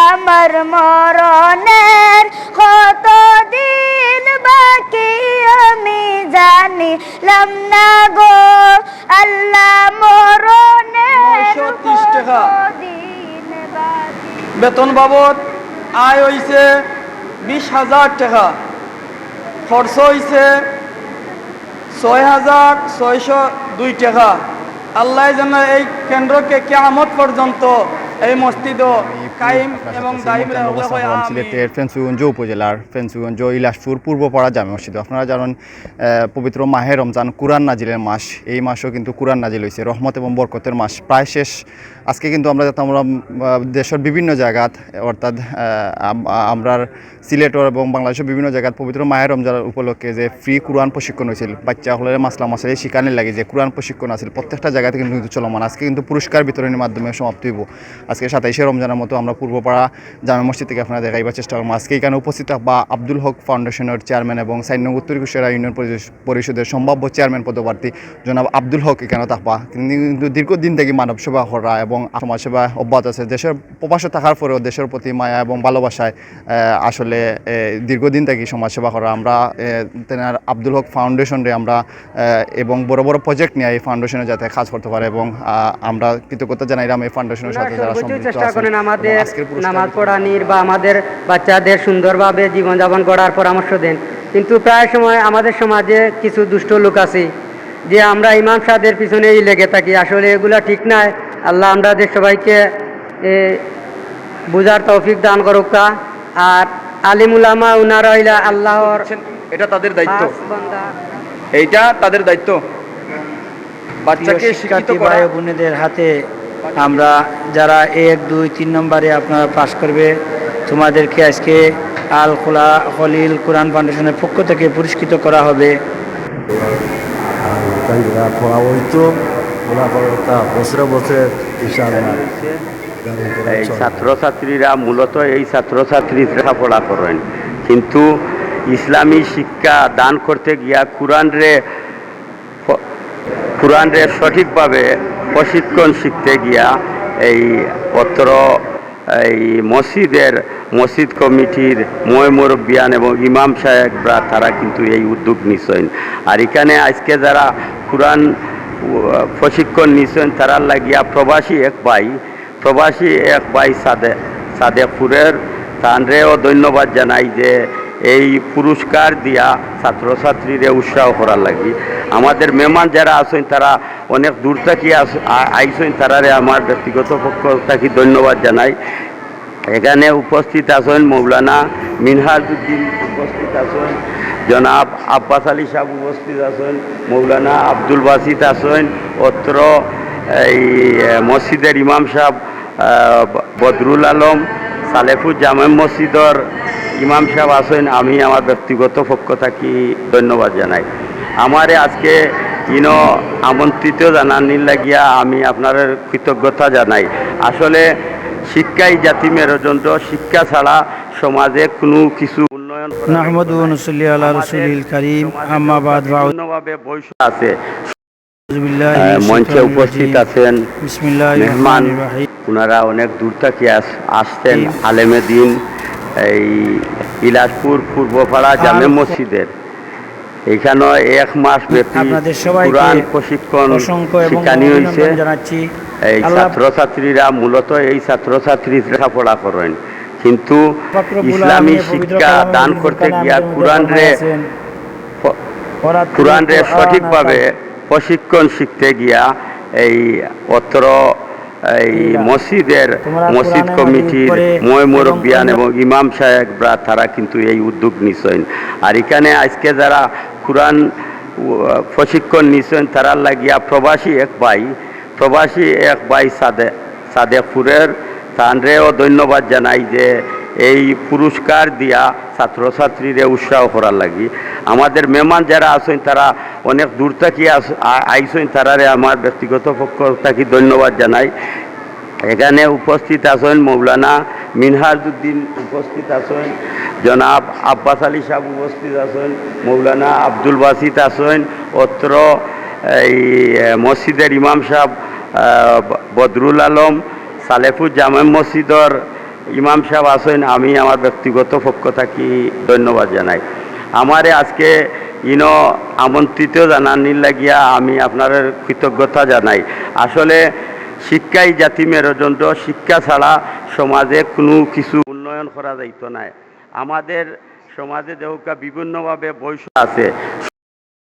আমার মরণের কতদিন বাকি আমি জানিলাম না গো আল্লাহ মরণের 930 টাকা কতদিন বাকি। বেতন বাবদ আয় হইছে 20,000 টাকা, খরচ হইছে 6,602 টাকা। আল্লাহ যেন এই কেন্দ্রকে কিয়ামত পর্যন্ত এই মসজিদ কায়েম এবং দায়ম রাখে। সিলেটের ফেঞ্চুগঞ্জ উপজেলার ফেঞ্চুগঞ্জ ইলাসপুর পূর্বপাড়া জামে মসজিদ। আপনারা জানেন পবিত্র মাহে রমজান কুরআন নাজিলের মাস, এই মাসও কিন্তু কুরআন নাজিল হয়েছে, রহমত এবং বরকতের মাস প্রায় শেষ। আজকে কিন্তু আমরা দেশের বিভিন্ন জায়গাত অর্থাৎ আমরা সিলেট এবং বাংলাদেশের বিভিন্ন জায়গাত পবিত্র মাহে রমজান উপলক্ষে যে ফ্রি কুরআন প্রশিক্ষণ হয়েছিল, বাচ্চা হলের মাসলা মাসালে শিকানি লাগে যে কুরআন প্রশিক্ষণ আছে প্রত্যেকটা জায়গাতে কিন্তু চলমান। আজকে কিন্তু পুরস্কার বিতরণের মাধ্যমে সমাপ্তি হইব। আজকে 27শে রমজানের মতো আমরা পূর্বপাড়া জামে মসজিদ থেকে আপনারা দেখাইবার চেষ্টা করবো। আজকে এখানে উপস্থিত থাকবা আব্দুল হক ফাউন্ডেশনের চেয়ারম্যান এবং 4 নং উত্তর কুশিয়ারা ইউনিয়ন পরিষদের সম্ভাব্য চেয়ারম্যান পদপ্রার্থী জনাব আব্দুল হক এখানে থাকবা। কিন্তু দীর্ঘদিন থেকে মানব সেবা করা এবং সমাজসেবা অব্যাহত আছে। দেশের প্রবাসে থাকার পরেও দেশের প্রতি মায়া এবং ভালোবাসায় আসলে দীর্ঘদিন থেকে সমাজসেবা করা। আমরা তেনার আব্দুল হক ফাউন্ডেশনে আমরা এবং বড় বড় প্রজেক্ট নিয়ে এই ফাউন্ডেশনে যাতে কাজ করতে পারে এবং আমরা কৃতজ্ঞতা জানাইলাম এই ফাউন্ডেশনের সাথে যারা চেষ্টা করেন আমাদের নামাজ পড়ানির বা আমাদের বাচ্চাদের সুন্দরভাবে জীবনযাপন করার পরামর্শ দেন। কিন্তু প্রায় সময় আমাদের সমাজে কিছু দুষ্ট লোক আছে যে আমরা ইমাম সাহেবের পিছনেই লেগে থাকি, আসলে এগুলা ঠিক নয়। আল্লাহ আমাদের সবাইকে বুঝার তৌফিক দান করুক। আর আলিমুলামা উনারা হইলা আল্লাহর, এটা তাদের দায়িত্ব, এইটা তাদের দায়িত্ব বাচ্চাকে শিক্ষিত করা। ভাই বোনেদের হাতে আমরা যারা 1, 2, 3 নম্বরে আপনারা পাশ করবে তোমাদেরকে আজকে আল খলিল কোরআন ফাউন্ডেশনের পক্ষ থেকে পুরস্কৃত করা হবে। এই ছাত্রছাত্রীরা মূলত এই ছাত্রছাত্রী লেখাপড়া করেন, কিন্তু ইসলামী শিক্ষা দান করতে গিয়া কুরআনরে সঠিকভাবে প্রশিক্ষণ শিখতে গিয়া এই মসজিদ কমিটির মুরব্বিয়ান এবং ইমাম সাহেবরা তারা কিন্তু এই উদ্যোগ নিছেন। আর এখানে আজকে যারা কুরআন প্রশিক্ষণ নিছেন তারা লাগিয়া প্রবাসী এক ভাই সাদেপুরের তানরেও ধন্যবাদ জানাই যে এই পুরস্কার দিয়া ছাত্রছাত্রীরা উৎসাহ করার লাগি। আমাদের মেহমান যারা আছেন তারা অনেক দূর থেকে আইসেন, তারারে আমার ব্যক্তিগত পক্ষ থেকে ধন্যবাদ জানাই। এখানে উপস্থিত আছেন মৌলানা মিনহাজউদ্দিন, উপস্থিত আছেন জনাব আব্বাস আলী সাহেব, উপস্থিত আছেন মৌলানা আব্দুল বাসিত আছেন, অত্র এই মসজিদের ইমাম সাহেব বদরুল আলম, সালেফুর জামে মসজিদর ইমাম সাহেব আছেন। আমি আমার ব্যক্তিগত পক্ষ থেকে ধন্যবাদ জানাই। আমারে আজকে আমন্ত্রিত জানানির লাগিয়া আমি আপনার কৃতজ্ঞতা জানাই। আসলে শিক্ষাই জাতি মেরুদণ্ড, শিক্ষা ছাড়া সমাজে কোনো কিছু উন্নয়ন অন্যভাবে বৈশ্য আছে। মঞ্চে উপস্থিত আছেন মেহমান, ওনারা অনেক দূর থেকে আসছেন আলেমে দিন এই ইলাসপুর পূর্বপাড়া জামে মসজিদের। এখানে 1 মাস ব্যাপী কুরআন প্রশিক্ষণ শিখানি হয়েছে। এই ছাত্রছাত্রীরা মূলত এই ছাত্রছাত্রী লেখাপড়া করেন, কিন্তু ইসলামী শিক্ষা দান করতে গিয়া কুরআনরে সঠিকভাবে প্রশিক্ষণ শিখতে গিয়া এই মসজিদ কমিটির মুরব্বিয়ান এবং ইমাম সাহেবরা তারা কিন্তু এই উদ্যোগ নিছেন। আর এখানে আজকে যারা কুরআন প্রশিক্ষণ নিছেন তারা লাগিয়া প্রবাসী এক ভাই সাদেপুরের তানরেও ধন্যবাদ জানাই যে এই পুরস্কার দিয়া ছাত্রছাত্রীরা উৎসাহ করার লাগি। আমাদের মেহমান যারা আছেন তারা অনেক দূর থেকে আইসেন, তারারে আমার ব্যক্তিগত পক্ষ থেকে ধন্যবাদ জানাই। এখানে উপস্থিত আছেন মৌলানা মিনহাজউদ্দিন, উপস্থিত আছেন জনাব আব্বাস আলী সাহেব, উপস্থিত আছেন মৌলানা আব্দুল বাসিত আছেন, অত্র এই মসজিদের ইমাম সাহেব বদরুল আলম, সালেফুর জামে মসজিদর ইমাম সাহেব আসেন, আমি আমার ব্যক্তিগত পক্ষ থাকি ধন্যবাদ জানাই। আমারে আজকে আমন্ত্রিত জানানির লাগিয়া আমি আপনার কৃতজ্ঞতা জানাই। আসলে শিক্ষাই জাতি মেরুদণ্ড, শিক্ষা ছাড়া সমাজে কোনো কিছু উন্নয়ন করা যাইত না। আমাদের সমাজে যেহেতু বিভিন্নভাবে বৈষম্য আছে,